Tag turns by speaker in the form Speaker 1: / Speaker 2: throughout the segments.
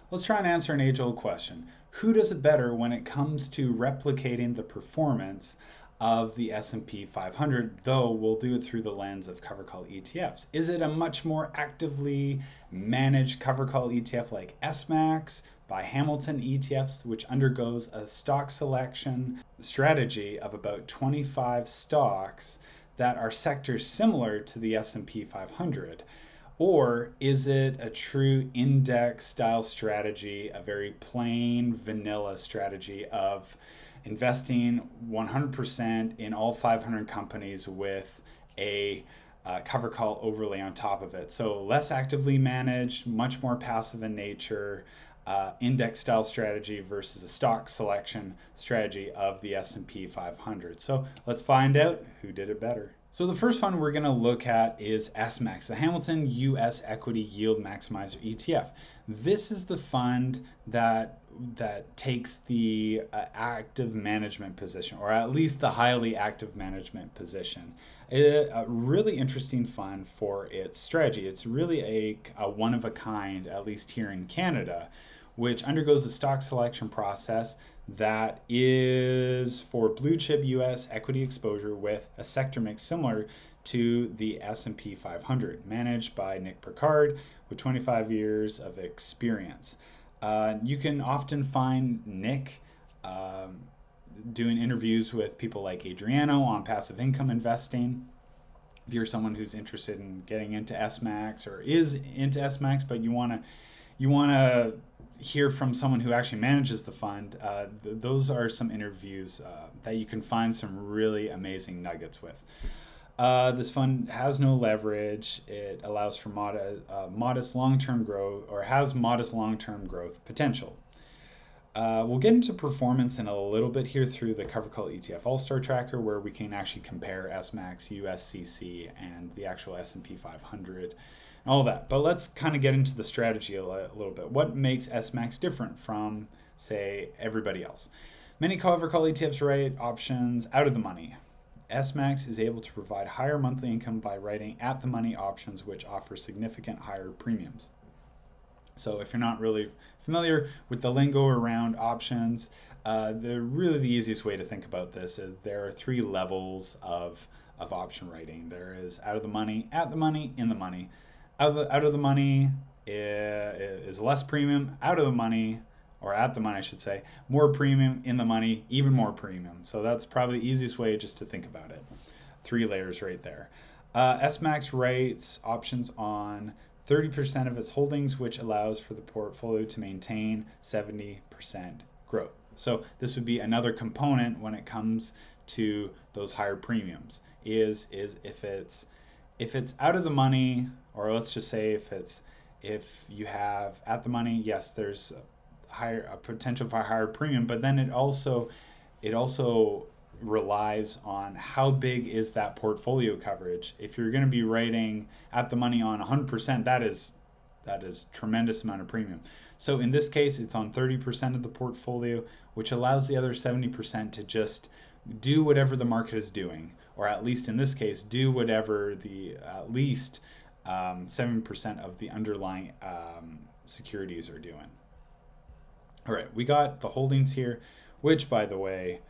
Speaker 1: Let's try and answer an age-old question. Who does it better when it comes to replicating the performance of the S&P 500, though we'll do it through the lens of CoveredCall ETFs? Is it a much more actively managed CoveredCall ETF like SMAX by Hamilton ETFs, which undergoes a stock selection strategy of about 25 stocks that are sectors similar to the S&P 500? Or is it a true index style strategy, a very plain vanilla strategy of investing 100% in all 500 companies with a cover call overlay on top of it? So less actively managed, much more passive in nature, index style strategy versus a stock selection strategy of the S&P 500. So let's find out who did it better. So the first fund we're going to look at is SMAX, the Hamilton US Equity Yield Maximizer ETF. This is the fund that takes the active management position, or at least the highly active management position. A really interesting fund for its strategy. It's really a one of a kind, at least here in Canada, which undergoes a stock selection process that is for blue chip US equity exposure with a sector mix similar to the S&P 500, managed by Nick Picard with 25 years of experience. You can often find Nick doing interviews with people like Adriano on passive income investing. If you're someone who's interested in getting into SMAX or is into SMAX, but you want to hear from someone who actually manages the fund, those are some interviews that you can find some really amazing nuggets with. This fund has no leverage. It allows for modest long-term growth, or has modest long-term growth potential. We'll get into performance in a little bit here through the CoveredCall ETF AllStar tracker, where we can actually compare SMAX, USCC, and the actual S&P 500. All that. But let's kind of get into the strategy a little bit. What makes SMAX different from, say, everybody else? Many CoveredCall ETFs write options out of the money. SMAX is able to provide higher monthly income by writing at the money options, which offer significant higher premiums. So if you're not really familiar with the lingo around options, the easiest way to think about this is there are three levels of option writing. There is out of the money, at the money, in the money. Out of the money is less premium. Out of the money, or at the money I should say, more premium. In the money, even more premium. So that's probably the easiest way just to think about it. Three layers right there. SMAX writes options on 30% of its holdings, which allows for the portfolio to maintain 70% growth. So this would be another component when it comes to those higher premiums, is if it's out of the money, or let's just say if you have at the money, yes, there's a potential for a higher premium, but then it also relies on how big is that portfolio coverage. If you're going to be writing at the money on 100%, that is tremendous amount of premium. So in this case, it's on 30% of the portfolio, which allows the other 70% to just do whatever the market is doing, or at least in this case, do whatever the at least 7% of the underlying securities are doing. All right, we got the holdings here, which, by the way,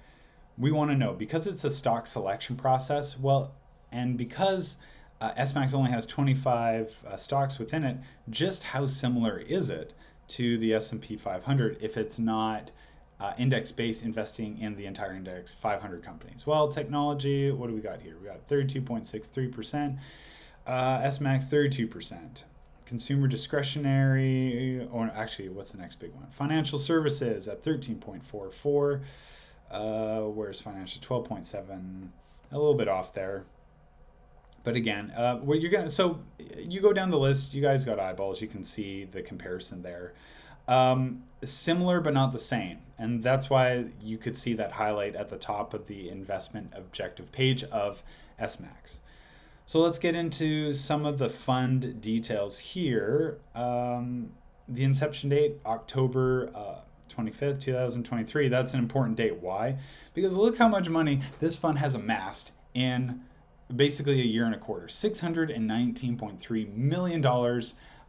Speaker 1: we want to know, because it's a stock selection process, well, and because SMAX only has 25 stocks within it, just how similar is it to the S&P 500 if it's not index-based investing in the entire index 500 companies? Well, technology, what do we got here? We got 32.63%, SMAX 32%. Consumer discretionary, or actually, what's the next big one? Financial services at 13.44. Where's financial? 12.7. A little bit off there. But again, what you're gonna, so you go down the list. You guys got eyeballs. You can see the comparison there. Similar but not the same, and that's why you could see that highlight at the top of the investment objective page of SMAX. So let's get into some of the fund details here. The inception date, October 25th, 2023. That's an important date. Why? Because look how much money this fund has amassed in basically a year and a quarter. $619.3 million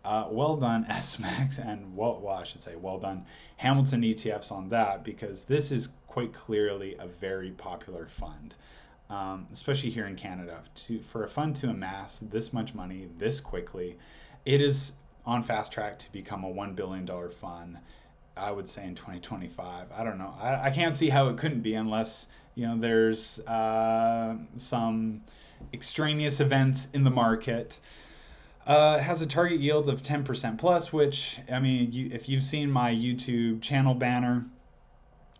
Speaker 1: Well done SMAX and well, I should say well done Hamilton ETFs on that, because this is quite clearly a very popular fund, especially here in Canada. For a fund to amass this much money this quickly, it is on fast track to become a $1 billion fund, I would say, in 2025. I don't know. I can't see how it couldn't be, unless there's some extraneous events in the market. It has a target yield of 10% plus, which, I mean, if you've seen my YouTube channel banner,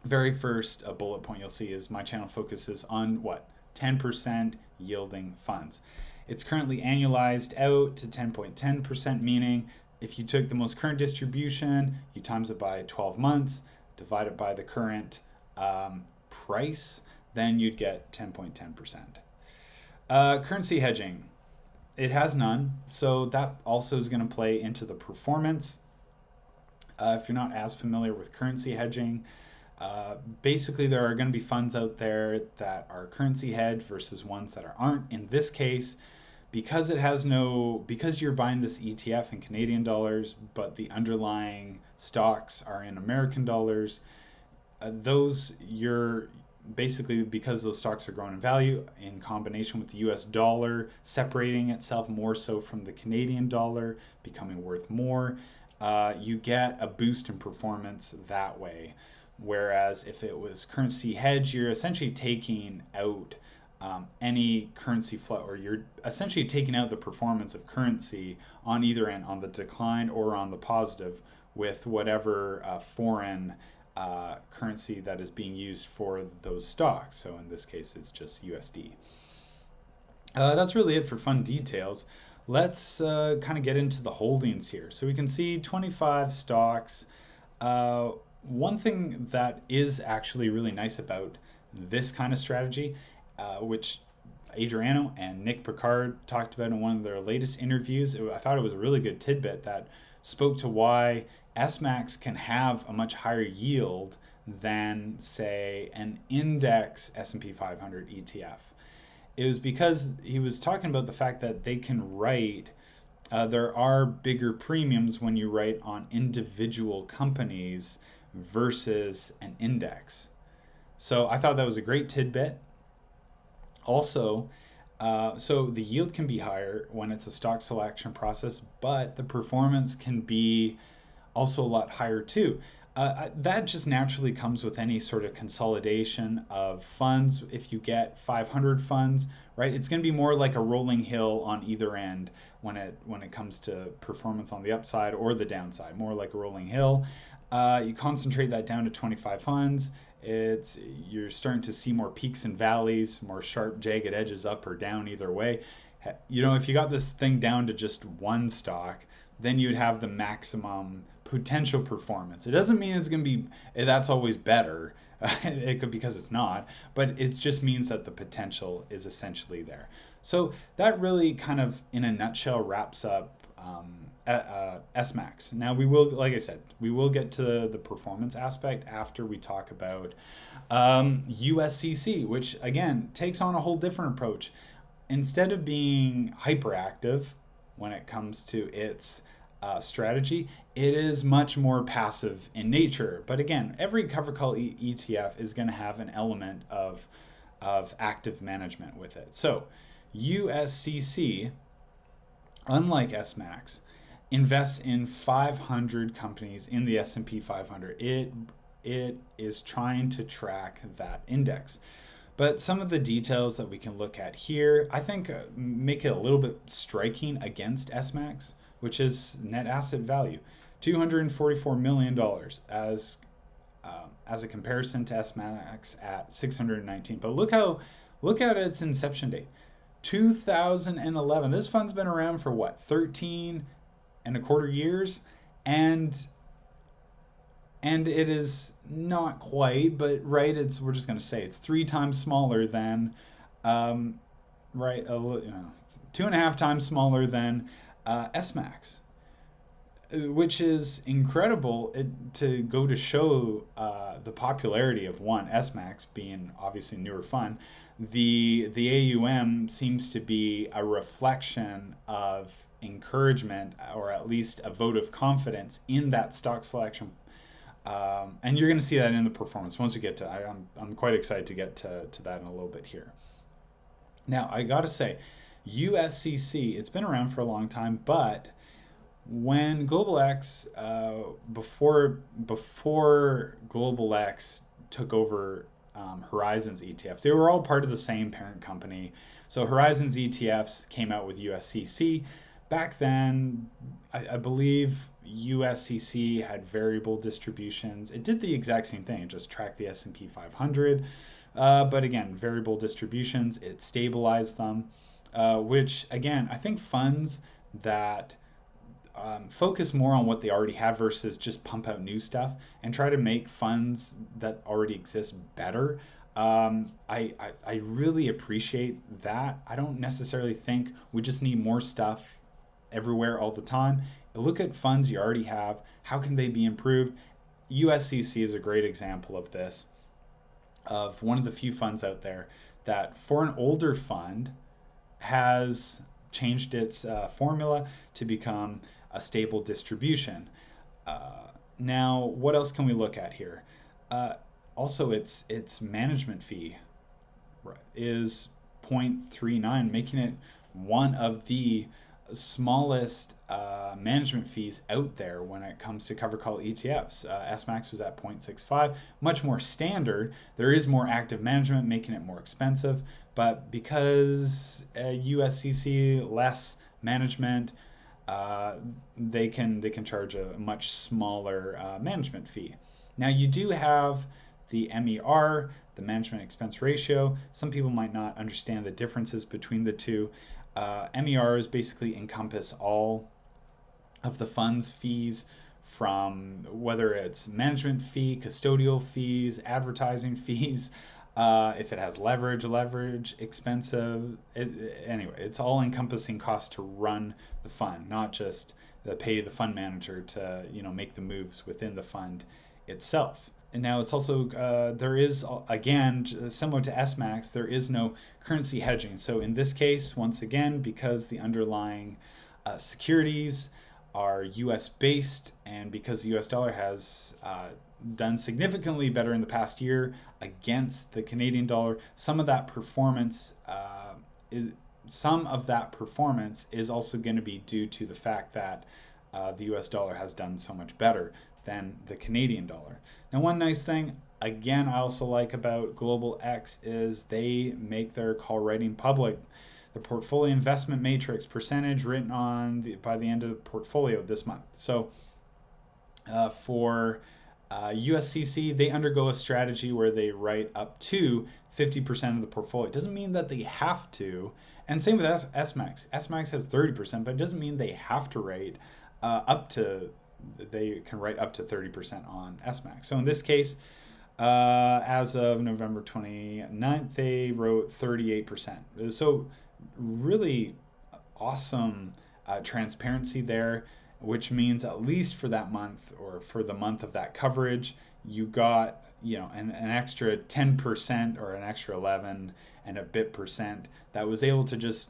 Speaker 1: very first bullet point you'll see is my channel focuses on what? 10% yielding funds. It's currently annualized out to 10.10%, meaning if you took the most current distribution, you times it by 12 months, divide it by the current price, then you'd get 10.10%. Currency hedging. It has none, so that also is going to play into the performance. If you're not as familiar with currency hedging, basically there are going to be funds out there that are currency hedged versus ones that aren't. In this case, because you're buying this ETF in Canadian dollars, but the underlying stocks are in American dollars, basically, because those stocks are growing in value in combination with the US dollar separating itself more so from the Canadian dollar, becoming worth more, you get a boost in performance that way. Whereas if it was currency hedge, you're essentially taking out any currency flow, or you're essentially taking out the performance of currency on either end, on the decline or on the positive, with whatever foreign currency that is being used for those stocks. So in this case, it's just USD. That's really it for fund details. Let's kind of get into the holdings here. So we can see 25 stocks. One thing that is actually really nice about this kind of strategy, which Adriano and Nick Picard talked about in one of their latest interviews, I thought it was a really good tidbit that spoke to why SMAX can have a much higher yield than, say, an index S&P 500 ETF. It was because he was talking about the fact that they can write, there are bigger premiums when you write on individual companies versus an index. So I thought that was a great tidbit. Also, so the yield can be higher when it's a stock selection process, but the performance can be also a lot higher too. That just naturally comes with any sort of consolidation of funds. If you get 500 funds, right, it's going to be more like a rolling hill on either end when it comes to performance on the upside or the downside, more like a rolling hill. You concentrate that down to 25 funds. You're starting to see more peaks and valleys, more sharp, jagged edges up or down either way. If you got this thing down to just one stock, then you'd have the maximum potential performance. It doesn't mean it's going to be, that's always better. It could, because it's not, but it just means that the potential is essentially there. So that really kind of, in a nutshell, wraps up SMAX. Now we will, like I said, we will get to the performance aspect after we talk about USCC, which again takes on a whole different approach. Instead of being hyperactive when it comes to its strategy, it is much more passive in nature. But again, every covered call ETF is going to have an element of active management with it. So USCC, unlike SMAX, invests in 500 companies in the S&P 500. It is trying to track that index. But some of the details that we can look at here, I think, make it a little bit striking against SMAX, which is net asset value, $244 million as a comparison to SMAX at 619. But look at its inception date, 2011. This fund's been around for what, 13 and a quarter years, and it is not quite, but right, we're just going to say it's 3 times smaller than, 2.5 times smaller than SMAX. which is incredible to go to show the popularity of one, SMAX being obviously newer fund. The AUM seems to be a reflection of encouragement, or at least a vote of confidence in that stock selection. And you're going to see that in the performance once we get to, I'm quite excited to get to that in a little bit here. Now, I got to say, USCC, it's been around for a long time, but when Global X, before Global X took over Horizon's ETFs, they were all part of the same parent company. So Horizon's ETFs came out with USCC. Back then, I believe USCC had variable distributions. It did the exact same thing. It just tracked the S&P 500. But again, variable distributions, it stabilized them, which again, I think funds that focus more on what they already have versus just pump out new stuff and try to make funds that already exist better. I really appreciate that. I don't necessarily think we just need more stuff everywhere all the time. Look at funds you already have. How can they be improved? USCC is a great example of this, of one of the few funds out there that for an older fund has changed its formula to become a stable distribution. Now, what else can we look at here? Also, its management fee is 0.39, making it one of the smallest management fees out there when it comes to covered call ETFs. SMAX was at 0.65, much more standard. There is more active management, making it more expensive, but because USCC less management, they can charge a much smaller management fee. Now you do have the MER, the management expense ratio. Some people might not understand the differences between the two. MERs basically encompass all of the fund's fees, from whether it's management fee, custodial fees, advertising fees, if it has leverage, expensive. Anyway, it's all encompassing cost to run the fund, not just pay the fund manager to make the moves within the fund itself. And now it's also, there is, again, similar to SMAX, there is no currency hedging. So in this case, once again, because the underlying securities are US based, and because the US dollar has done significantly better in the past year against the Canadian dollar, some of that performance is also going to be due to the fact that the US dollar has done so much better than the Canadian dollar. Now, one nice thing, again, I also like about Global X is they make their call writing public. The portfolio investment matrix percentage written on by the end of the portfolio this month. So for USCC, they undergo a strategy where they write up to 50% of the portfolio. It doesn't mean that they have to. And same with SMAX. SMAX has 30%, but it doesn't mean they have to write they can write up to 30% on SMAX. So in this case, as of November 29th, they wrote 38%. So really awesome transparency there, which means at least for that month, or for the month of that coverage, you got an extra 10% or an extra 11 and a bit percent that was able to just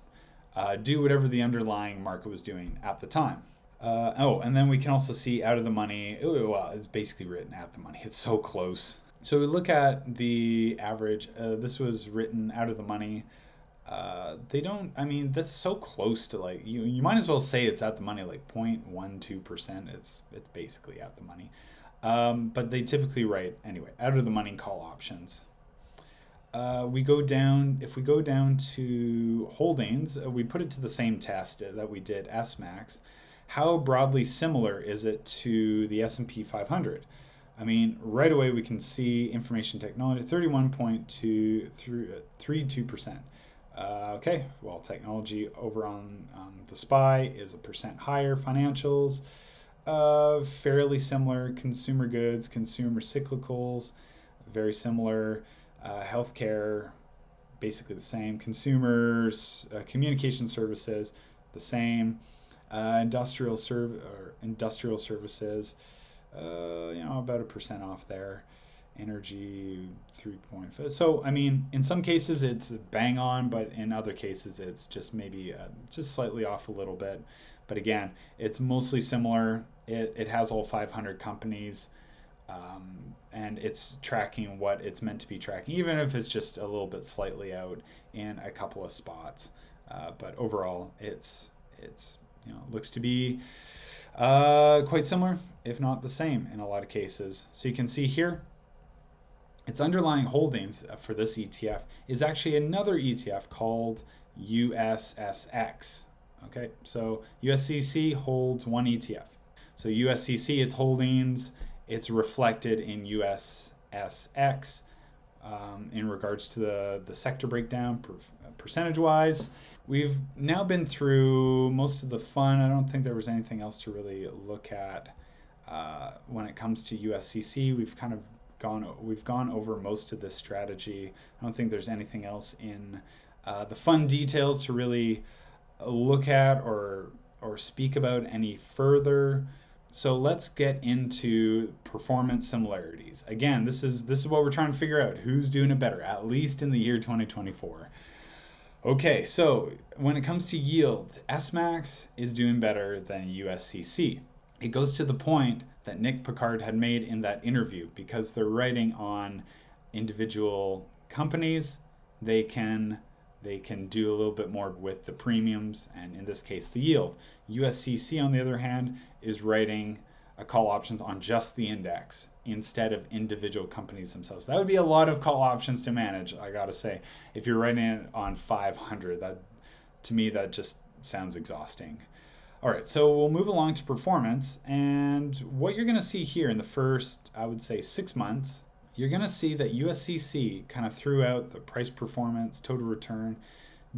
Speaker 1: do whatever the underlying market was doing at the time. And then we can also see out of the money. Well, it's basically written at the money. It's so close. So we look at the average. This was written out of the money. That's so close to, like, you might as well say it's at the money, like 0.12%. It's basically at the money. But they typically write, anyway, out of the money call options. If we go down to holdings, we put it to the same test that we did SMAX. How broadly similar is it to the S&P 500? I mean, right away we can see information technology, 31.32%. Okay, well, technology over on the SPY is a percent higher. Financials, fairly similar. Consumer goods, consumer cyclicals, very similar. Healthcare, basically the same. Consumers, communication services, the same. Industrial services, about 1% off there. Energy 3.5. So I mean, in some cases it's bang on, but in other cases it's just maybe just slightly off a little bit. But again, it's mostly similar. It has all 500 companies, and it's tracking what it's meant to be tracking, even if it's just a little bit slightly out in a couple of spots. But overall, it's looks to be quite similar, if not the same, in a lot of cases. So you can see here, its underlying holdings for this ETF is actually another ETF called USSX. Okay, so USCC holds one ETF. So USCC, its holdings, it's reflected in USSX in regards to the sector breakdown percentage-wise. We've now been through most of the fun. I don't think there was anything else to really look at when it comes to USCC. We've gone over most of this strategy. I don't think there's anything else in the fun details to really look at or speak about any further. So let's get into performance similarities. Again, this is what we're trying to figure out. Who's doing it better, at least in the year 2024. Okay, so when it comes to yield, SMAX is doing better than USCC. It goes to the point that Nick Picard had made in that interview, because they're writing on individual companies. They can do a little bit more with the premiums, and in this case the yield. USCC, on the other hand, is writing call options on just the index instead of individual companies themselves. That would be a lot of call options to manage, I gotta say. If you're writing it on 500, that to me that just sounds exhausting. All right, so we'll move along to performance, and what you're gonna see here in the first, I would say, 6 months, you're gonna see that USCC kind of throughout the price performance, total return,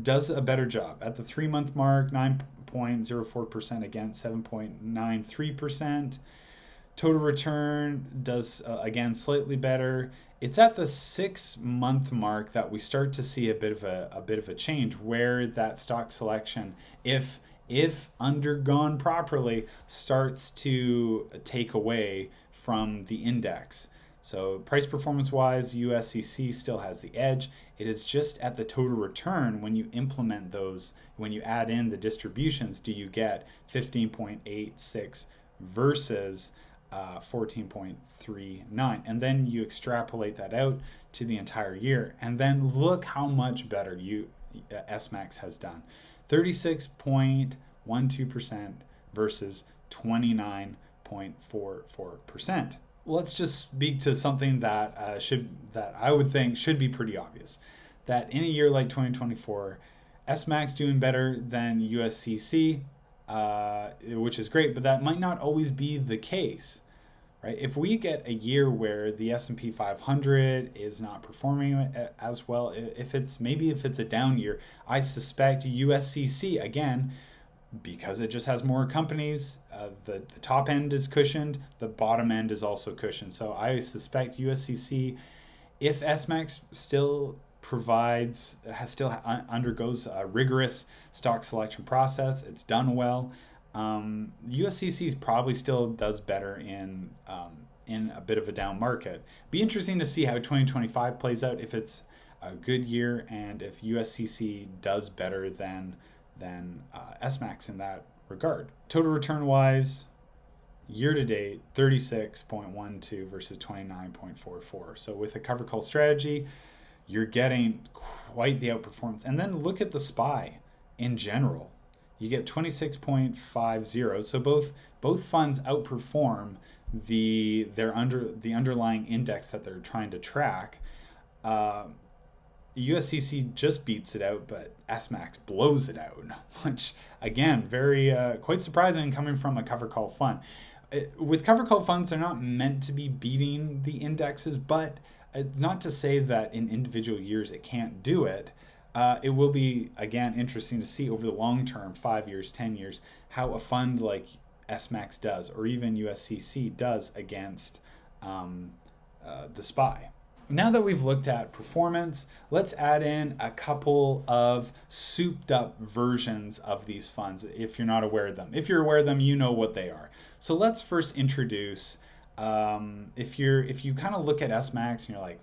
Speaker 1: does a better job. At the 3-month mark, 9.04% against 7.93%. Total return does, again, slightly better. It's at the 6-month mark that we start to see a bit of a change, where that stock selection, if undergone properly, starts to take away from the index. So price performance wise, USCC still has the edge. It is just at the total return, when you implement those, when you add in the distributions, do you get 15.86 versus 14.39. And then you extrapolate that out to the entire year. And then look how much better SMAX has done. 36.12% versus 29.44%. Let's just speak to something that I would think should be pretty obvious. That in a year like 2024, SMAX doing better than USCC, which is great, but that might not always be the case, right? If we get a year where the S&P 500 is not performing as well, if it's a down year, I suspect USCC, again, because it just has more companies, the top end is cushioned, the bottom end is also cushioned. So I suspect USCC, if SMAX still undergoes a rigorous stock selection process, it's done well, USCC probably still does better in a bit of a down market. Be interesting to see how 2025 plays out, if it's a good year and if USCC does better than SMAX in that regard. Total return wise, year to date, 36.12 versus 29.44. So with a cover call strategy, you're getting quite the outperformance. And then look at the SPY in general. You get 26.50. So both funds outperform the underlying index that they're trying to track. USCC just beats it out, but SMAX blows it out, which again, very quite surprising coming from a cover call fund. With cover call funds, they're not meant to be beating the indexes, but not to say that in individual years it can't do it. It will be, again, interesting to see over the long term, 5 years, 10 years, how a fund like SMAX does, or even USCC does against the SPY. now that we've looked at performance, let's add in a couple of souped up versions of these funds if you're not aware of them. If you're aware of them, you know what they are. So let's first introduce, if you kind of look at SMAX and you're like,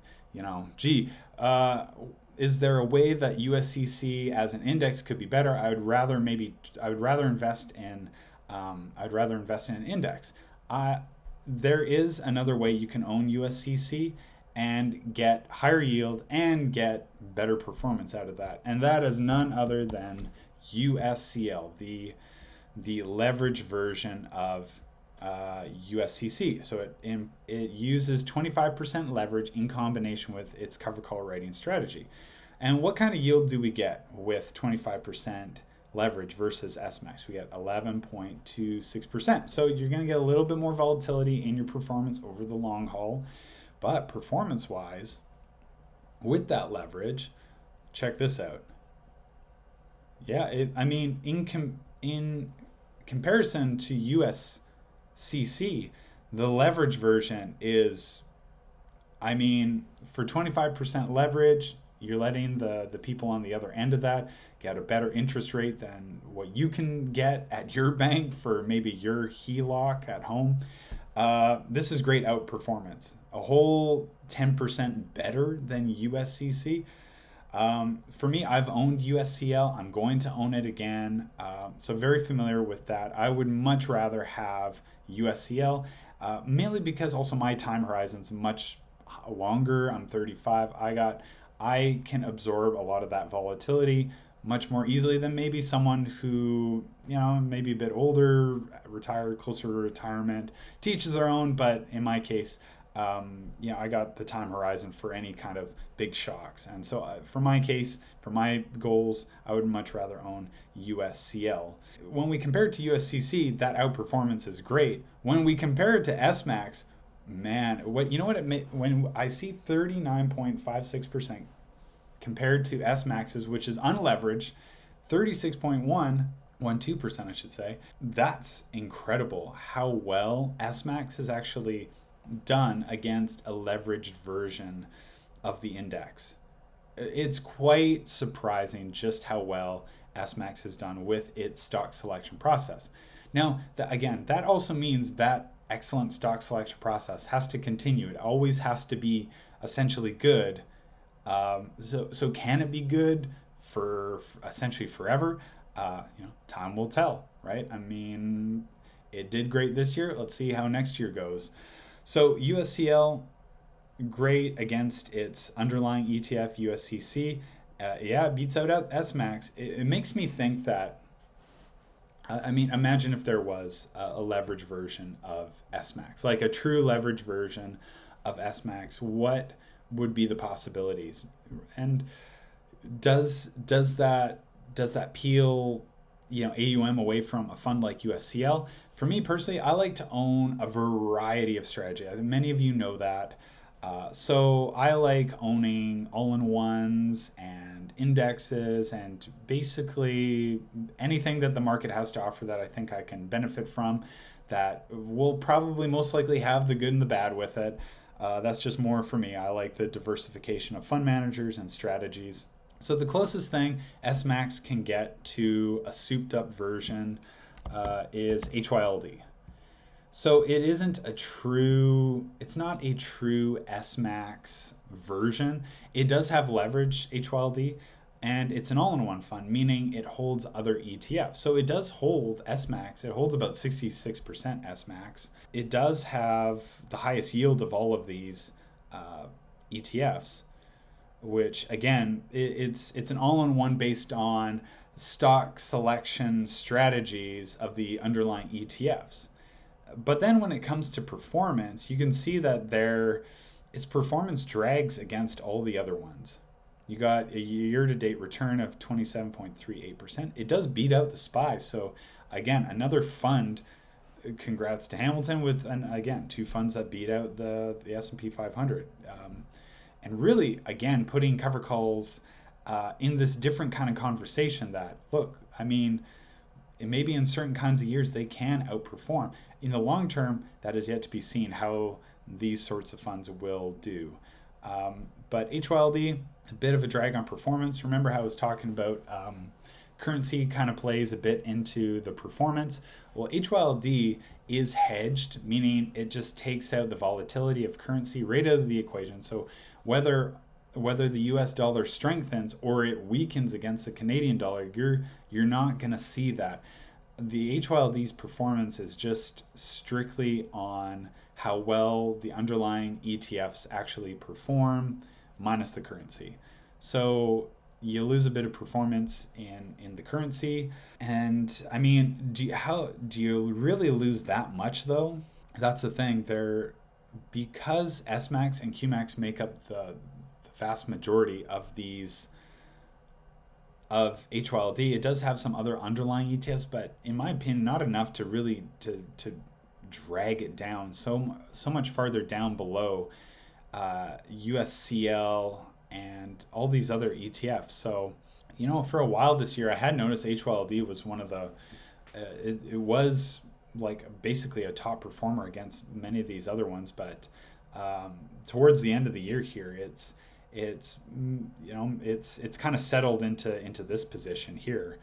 Speaker 1: is there a way that USCC as an index could be better? I would rather invest in an index. There is another way you can own USCC and get higher yield and get better performance out of that. And that is none other than USCL, the leverage version of USCC. So it uses 25% leverage in combination with its cover call writing strategy. And what kind of yield do we get with 25% leverage versus SMAX? We get 11.26%. So you're going to get a little bit more volatility in your performance over the long haul. But performance-wise, with that leverage, check this out. Yeah, in comparison to USCC, the leverage version is, for 25% leverage, you're letting the people on the other end of that get a better interest rate than what you can get at your bank for maybe your HELOC at home. This is great outperformance, a whole 10% better than USCC. For me, I've owned USCL. I'm going to own it again. So very familiar with that. I would much rather have USCL, mainly because also my time horizon's much longer. I'm 35. I can absorb a lot of that volatility much more easily than maybe someone who, maybe a bit older, retired, closer to retirement, teaches their own. But in my case, I got the time horizon for any kind of big shocks. And so for my case, for my goals, I would much rather own USCL. When we compare it to USCC, that outperformance is great. When we compare it to SMAX, man, when I see 39.56% compared to SMAX's, which is unleveraged, 36.12%, I should say, that's incredible how well SMAX has actually done against a leveraged version of the index. It's quite surprising just how well SMAX has done with its stock selection process. Now, that also means that excellent stock selection process has to continue. It always has to be essentially good. So can it be good for essentially forever? Time will tell, right? It did great this year. Let's see how next year goes. So USCL, great against its underlying ETF, USCC. It beats out SMAX. It makes me think that, imagine if there was a leverage version of SMAX, like a true leverage version of SMAX. What would be the possibilities? And does that peel AUM away from a fund like USCL? For me personally, I like to own a variety of strategy. Many of you know that. So I like owning all-in-ones and indexes and basically anything that the market has to offer that I think I can benefit from, that will probably most likely have the good and the bad with it. That's just more for me. I like the diversification of fund managers and strategies. So the closest thing SMAX can get to a souped up version is HYLD. So it's not a true SMAX version. It does have leverage, HYLD, and it's an all-in-one fund, meaning it holds other ETFs. So it does hold SMAX. It holds about 66% SMAX. It does have the highest yield of all of these ETFs, which again, it's an all-in-one based on stock selection strategies of the underlying ETFs. But then when it comes to performance, you can see that its performance drags against all the other ones. You got a year-to-date return of 27.38%. It does beat out the SPY. So again, another fund. Congrats to Hamilton with, again, two funds that beat out the S&P500. And really, again, putting cover calls in this different kind of conversation that, look, maybe in certain kinds of years they can outperform. In the long term, that is yet to be seen how these sorts of funds will do. But HYLD, a bit of a drag on performance. Remember how I was talking about currency kind of plays a bit into the performance. Well, HYLD is hedged, meaning it just takes out the volatility of currency right out of the equation. So whether the US dollar strengthens or it weakens against the Canadian dollar, you're not going to see that. The HYLD's performance is just strictly on how well the underlying ETFs actually perform minus the currency. So you lose a bit of performance in the currency. And I mean, do you really lose that much though? That's the thing. Because SMAX and QMAX make up the vast majority of these of HYLD, it does have some other underlying ETFs, but in my opinion, not enough to really to drag it down so much farther down below USCL and all these other ETFs. So, you know, for a while this year, I had noticed HYLD was one of the, it was like basically a top performer against many of these other ones. But towards the end of the year here, it's kind of settled into this position here.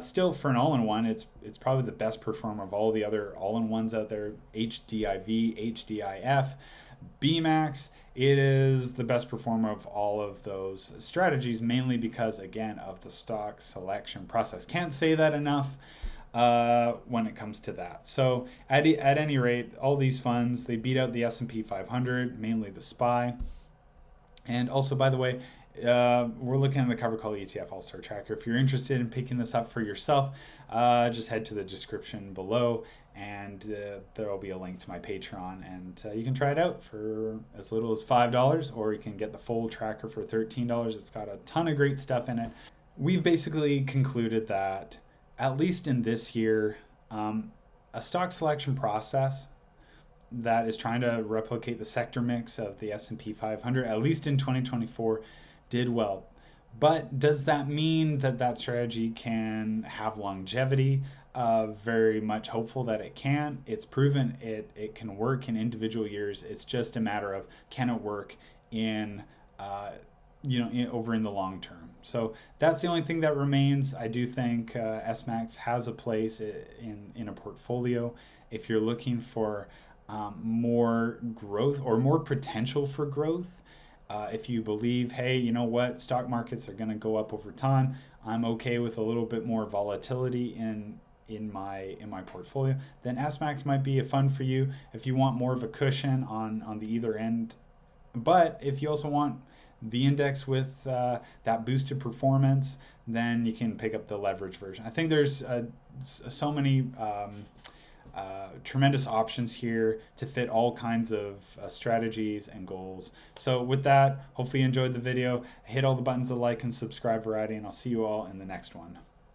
Speaker 1: Still, for an all-in-one, it's probably the best performer of all the other all-in-ones out there. HDIV, HDIF, BMAX. It is the best performer of all of those strategies, mainly because, again, of the stock selection process. Can't say that enough when it comes to that. So at any rate, all these funds, they beat out the S&P 500, mainly the SPY. And also, by the way, we're looking at the CoveredCall ETF AllStar tracker. If you're interested in picking this up for yourself, just head to the description below, and there will be a link to my Patreon, and you can try it out for as little as $5, or you can get the full tracker for $13. It's got a ton of great stuff in it. We've basically concluded that, at least in this year, a stock selection process that is trying to replicate the sector mix of the S&P 500, at least in 2024, did well. But does that mean that strategy can have longevity? Very much hopeful that it can. It's proven it can work in individual years. It's just a matter of, can it work in over in the long term. So that's the only thing that remains. I do think SMAX has a place in a portfolio if you're looking for more growth or more potential for growth. If you believe, hey, you know what, stock markets are going to go up over time, I'm okay with a little bit more volatility in my portfolio, then SMAX might be a fund for you if you want more of a cushion on the either end. But if you also want the index with that boosted performance, then you can pick up the leverage version. I think there's so many tremendous options here to fit all kinds of strategies and goals. So with that, hopefully you enjoyed the video. Hit all the buttons to like and subscribe variety, and I'll see you all in the next one.